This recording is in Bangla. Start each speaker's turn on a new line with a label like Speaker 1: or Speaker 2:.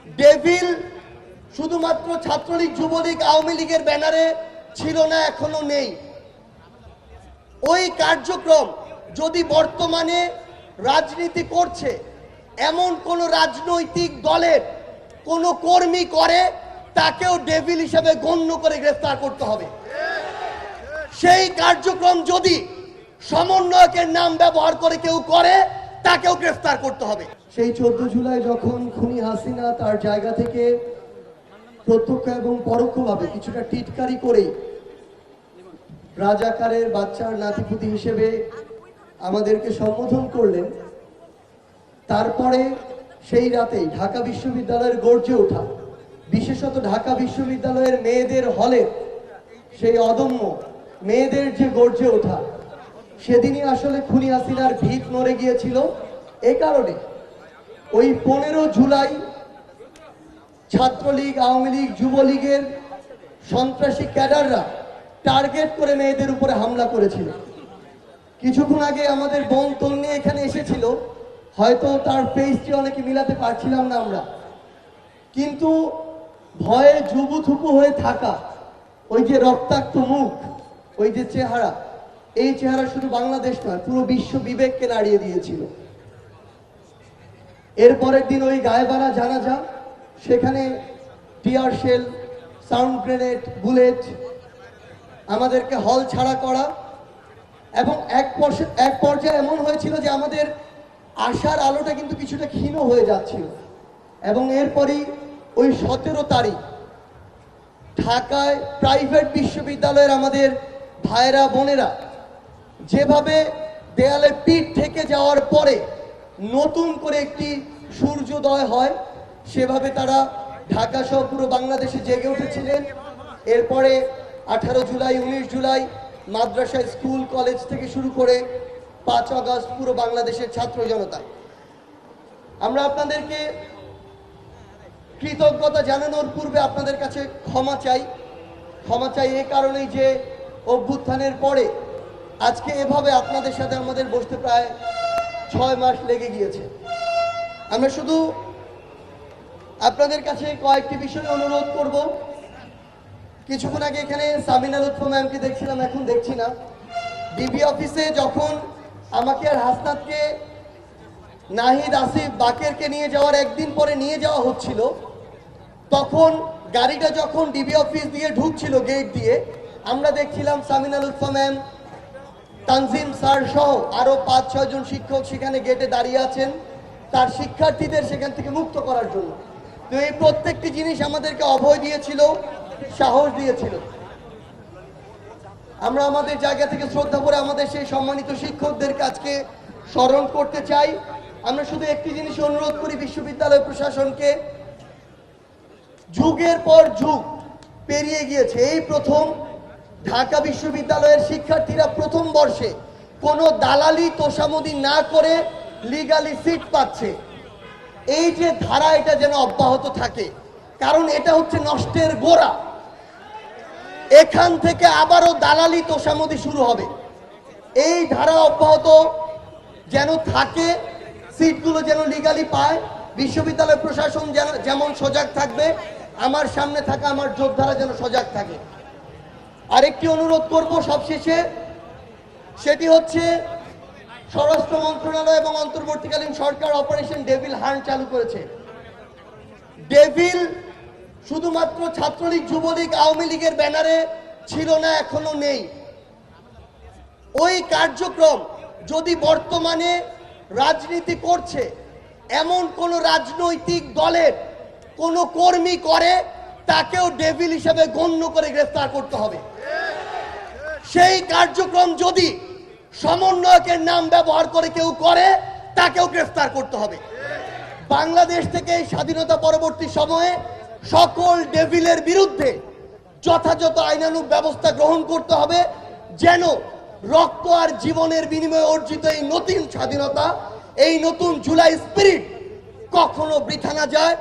Speaker 1: ডেভিল শুধুমাত্র ছাত্রলীগ, যুবলীগ, আওয়ামী লীগের ব্যানারে ছিল না, এখনো নেই। ওই কার্যক্রম যদি বর্তমানে রাজনীতি করছে এমন কোন রাজনৈতিক দলের কোন কর্মী করে, তাকেও ডেভিল হিসেবে গণ্য করে গ্রেফতার করতে হবে। সেই কার্যক্রম যদি সমন্বয়কের নাম ব্যবহার করে কেউ করে, তাকেও গ্রেফতার করতে হবে। সেই 14 জুলাই যখন খুনি হাসিনা তার জায়গা থেকে প্রত্যক্ষ এবং পরোক্ষভাবে কিছুটা টিটকারি করে রাজাকারের বাচ্চার নাতিপুতি হিসেবে আমাদেরকে সম্বোধন করলেন, তারপরে সেই রাতেই ঢাকা বিশ্ববিদ্যালয়ের গর্জে ওঠা, বিশেষত ঢাকা বিশ্ববিদ্যালয়ের মেয়েদের হলে সেই অদম্য মেয়েদের যে গর্জে ওঠা, সেদিনই আসলে খুনি হাসিনার ভিত নড়ে গিয়েছিল। এই কারণে ওই 15 জুলাই ছাত্রলীগ, আওয়ামী লীগ, যুবলীগের সন্ত্রাসী ক্যাডাররা টার্গেট করে মেয়েদের উপরে হামলা করেছিল। কিছুক্ষণ আগে আমাদের বোন তন্নি এখানে এসেছিল, হয়তো তার ফেসটি অনেকে মিলাতে পারছিলাম না আমরা, কিন্তু ভয়ে জুবুথুপু হয়ে থাকা ওই যে রক্তাক্ত মুখ, ওই যে চেহারা, এই চেহারা শুধু বাংলাদেশ নয়, পুরো বিশ্ব বিবেককে নাড়িয়ে দিয়েছিল। এরপরের দিন ওই গায়েবাড়া জানাজা, সেখানে tear shell, sound grenade, bullet, আমাদেরকে হল ছাড়া করা, এবং এক পর্যায়ে এমন হয়েছিল যে আমাদের আশার আলোটা কিন্তু কিছুটা ক্ষীণ হয়ে যাচ্ছিল। এবং এরপরই ওই 17 তারিখ ঢাকায় প্রাইভেট বিশ্ববিদ্যালয়ের আমাদের ভাইরা বোনেরা যেভাবে দেয়ালে পিঠ থেকে যাওয়ার পরে নতুন করে একটি সূর্যোদয় হয়, সেভাবে তারা ঢাকা সহ পুরো বাংলাদেশে জেগে উঠেছিলেন। এরপরে 18 জুলাই, 19 জুলাই মাদ্রাসা, স্কুল, কলেজ থেকে শুরু করে 5 আগস্ট পুরো বাংলাদেশের ছাত্র জনতা। আমরা আপনাদেরকে কৃতজ্ঞতা জানানোর পূর্বে আপনাদের কাছে ক্ষমা চাই এই কারণেই যে অভ্যুত্থানের পরে আজকে এভাবে আপনাদের সাথে আমাদের বসতে প্রায় 6 মাস লেগে গিয়েছে। আমরা শুধু আপনাদের কাছে কয়েকটি বিষয়ে অনুরোধ করব। কিছুক্ষণ আগে এখানে সামিনা লুৎফা ম্যামকে দেখছিলাম, এখন দেখছি না। ডিবি অফিসে যখন আমাকে আর হাসনাতকে নাহিদ, আসিফ, বাকেরকে নিয়ে যাওয়ার একদিন পরে নিয়ে যাওয়া হচ্ছিল, তখন গাড়িটা যখন ডিবি অফিস দিয়ে ঢুকছিল গেট দিয়ে, আমরা দেখছিলাম সামিনা লুৎফা ম্যাম, তানজিম স্যার সহ আরো 5-6 জন শিক্ষক সেখানে গেটে দাঁড়িয়ে আছেন তার শিক্ষার্থীদের সেখান থেকে মুক্ত করার জন্য। তো এই প্রত্যেকটি জিনিস আমাদেরকে অভয় দিয়েছিল, সাহস দিয়েছিল। আমরা আমাদের জায়গা থেকে শ্রদ্ধা করে আমাদের সেই সম্মানিত শিক্ষকদের কাছে স্মরণ করতে চাই। আমরা শুধু একটি জিনিস অনুরোধ করি বিশ্ববিদ্যালয় প্রশাসনকে, যুগের পর যুগ পেরিয়ে গিয়েছে, এই প্রথম ঢাকা বিশ্ববিদ্যালয়ের শিক্ষার্থীরা প্রথম বর্ষে কোনো দালালি তোষামোদি না করে লিগালি সিট পাচ্ছে। এই যে ধারা, এটা যেন অব্যাহত থাকে, কারণ এটা হচ্ছে নষ্টের গোড়া। এখান থেকে আবারও দালালি তোষামোদি শুরু হবে। এই ধারা অব্যাহত যেন থাকে, সিটগুলো যেন লিগালি পায়, বিশ্ববিদ্যালয় প্রশাসন যেমন সজাগ থাকবে, আমার সামনে থাকা আমার যোদ্ধারা যেন সজাগ থাকে। আরেকটি অনুরোধ করব সবশেষে, সেটি হচ্ছে স্বরাষ্ট্র মন্ত্রণালয় এবং অন্তর্বর্তীকালীন সরকার অপারেশন ডেভিল হান্ট চালু করেছে। ডেভিল শুধুমাত্র ছাত্রলীগ, যুবলীগ, আওয়ামী লীগের ব্যানারে ছিল না, এখনো নেই। ওই কার্যক্রম যদি বর্তমানে রাজনীতি করছে এমন কোন রাজনৈতিক দলের কোন কর্মী করে, তাকেও ডেভিল হিসেবে গণ্য করে গ্রেফতার করতে হবে। সেই কার্যক্রম যদি সমন্বয়কের নাম ব্যবহার করে কেউ করে, তাকেও গ্রেফতার করতে হবে। বাংলাদেশ থেকে স্বাধীনতা পরবর্তী সময়ে সকল ডেভিলের বিরুদ্ধে যথাযথ আইনানুগ ব্যবস্থা গ্রহণ করতে হবে, যেন রক্ত আর জীবনের বিনিময়ে অর্জিত এই নতুন স্বাধীনতা, এই নতুন জুলাই স্পিরিট কখনো বৃথা না যায়।